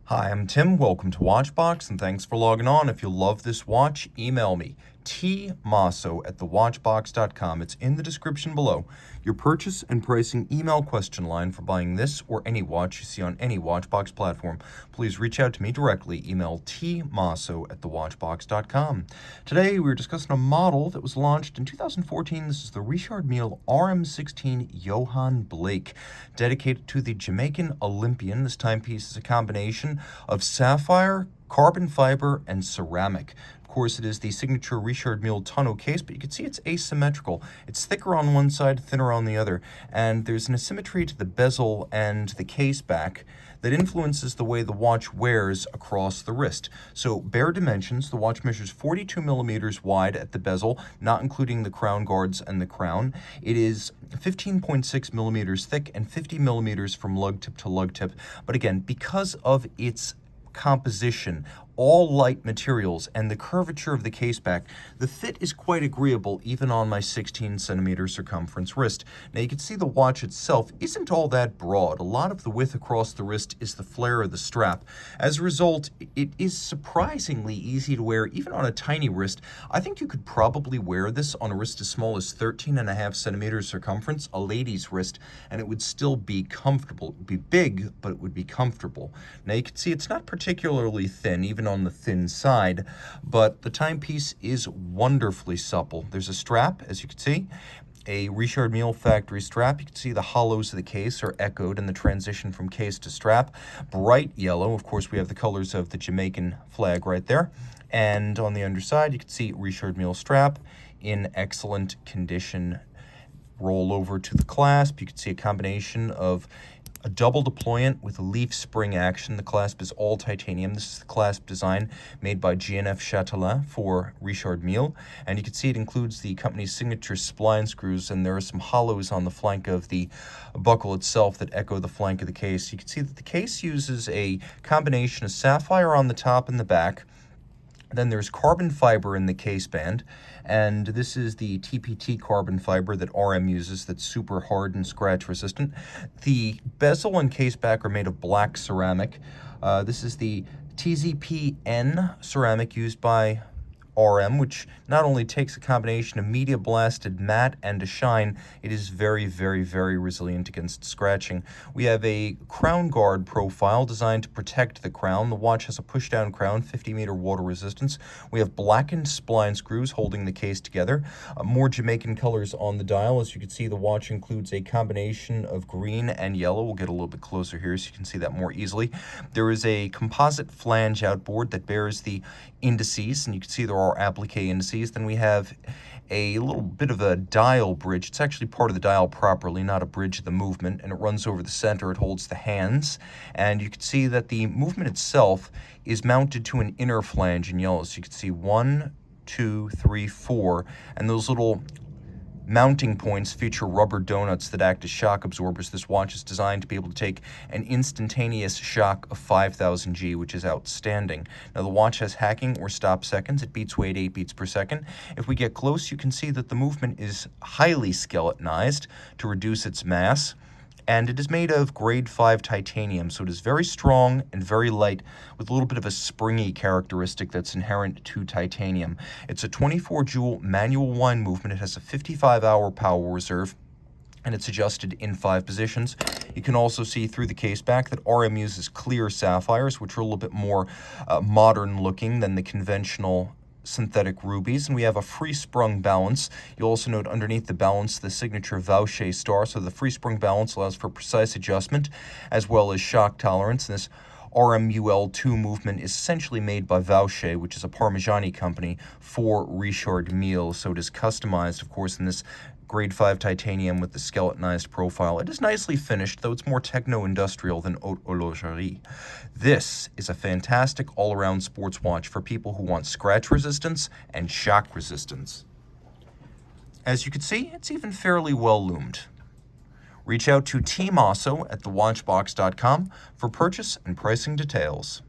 Hi, I'm Tim. Welcome to Watchbox, and thanks for logging on. If you love this watch, email me, tmosso@thewatchbox.com. It's in the description below. Your purchase and pricing email question line for buying this or any watch you see on any Watchbox platform. Please reach out to me directly. Email tmosso@thewatchbox.com. Today, we're discussing a model that was launched in 2014. This is the Richard Mille RM61 Yohan Blake, dedicated to the Jamaican Olympian. This timepiece is a combination of sapphire, carbon fiber, and ceramic. Of course, it is the signature Richard Mille tonneau case, but you can see it's asymmetrical. It's thicker on one side, thinner on the other, and there's an asymmetry to the bezel and the case back that influences the way the watch wears across the wrist. So, bare dimensions, the watch measures 42 millimeters wide at the bezel, not including the crown guards and the crown. It is 15.6 millimeters thick and 50 millimeters from lug tip to lug tip. But again, because of its composition, all light materials, and the curvature of the case back, the fit is quite agreeable even on my 16 centimeter circumference wrist. Now you can see the watch itself isn't all that broad. A lot of the width across the wrist is the flare of the strap. As a result, it is surprisingly easy to wear even on a tiny wrist. I think you could probably wear this on a wrist as small as 13.5 centimeters circumference, a lady's wrist, and it would still be comfortable. It would be big, but it would be comfortable. Now you can see it's not particularly thin, even on the thin side, but the timepiece is wonderfully supple. There's a strap, as you can see, a Richard Mille factory strap. You can see the hollows of the case are echoed in the transition from case to strap. Bright yellow. Of course, we have the colors of the Jamaican flag right there. And on the underside, you can see Richard Mille strap in excellent condition. Roll over to the clasp. You can see a combination of a double deployant with a leaf spring action. The clasp is all titanium. This is the clasp design made by GNF Chatelain for Richard Mille. And you can see it includes the company's signature spline screws, and there are some hollows on the flank of the buckle itself that echo the flank of the case. You can see that the case uses a combination of sapphire on the top and the back. Then there's carbon fiber in the case band, and this is the TPT carbon fiber that RM uses that's super hard and scratch resistant. The bezel and case back are made of black ceramic. This is the TZP-N ceramic used by RM, which not only takes a combination of media blasted matte and a shine, it is very, very, very resilient against scratching. We have a crown guard profile designed to protect the crown. The watch has a push-down crown, 50-meter water resistance. We have blackened spline screws holding the case together. More Jamaican colors on the dial. As you can see, the watch includes a combination of green and yellow. We'll get a little bit closer here so you can see that more easily. There is a composite flange outboard that bears the indices, and you can see there are applique indices. Then we have a little bit of a dial bridge. It's actually part of the dial properly, not a bridge of the movement, and it runs over the center. It holds the hands, and you can see that the movement itself is mounted to an inner flange in yellow. So you can see 1, 2, 3, 4, and those little mounting points feature rubber donuts that act as shock absorbers. This watch is designed to be able to take an instantaneous shock of 5,000 G, which is outstanding. Now, the watch has hacking or stop seconds. It beats weight 8 beats per second. If we get close, you can see that the movement is highly skeletonized to reduce its mass. And it is made of grade 5 titanium, so it is very strong and very light, with a little bit of a springy characteristic that's inherent to titanium. It's a 24-joule manual wind movement. It has a 55-hour power reserve, and it's adjusted in 5 positions. You can also see through the case back that RM uses clear sapphires, which are a little bit more modern looking than the conventional synthetic rubies, and we have a free sprung balance. You'll also note underneath the balance the signature Vaucher star, so the free sprung balance allows for precise adjustment as well as shock tolerance. And this RMUL2 movement is essentially made by Vaucher, which is a Parmigiani company for Richard Mille, so it is customized, of course, in this grade 5 titanium with the skeletonized profile. It is nicely finished, though it's more techno-industrial than haute horlogerie. This is a fantastic all-around sports watch for people who want scratch resistance and shock resistance. As you can see, it's even fairly well loomed. Reach out to Team Mosso at thewatchbox.com for purchase and pricing details.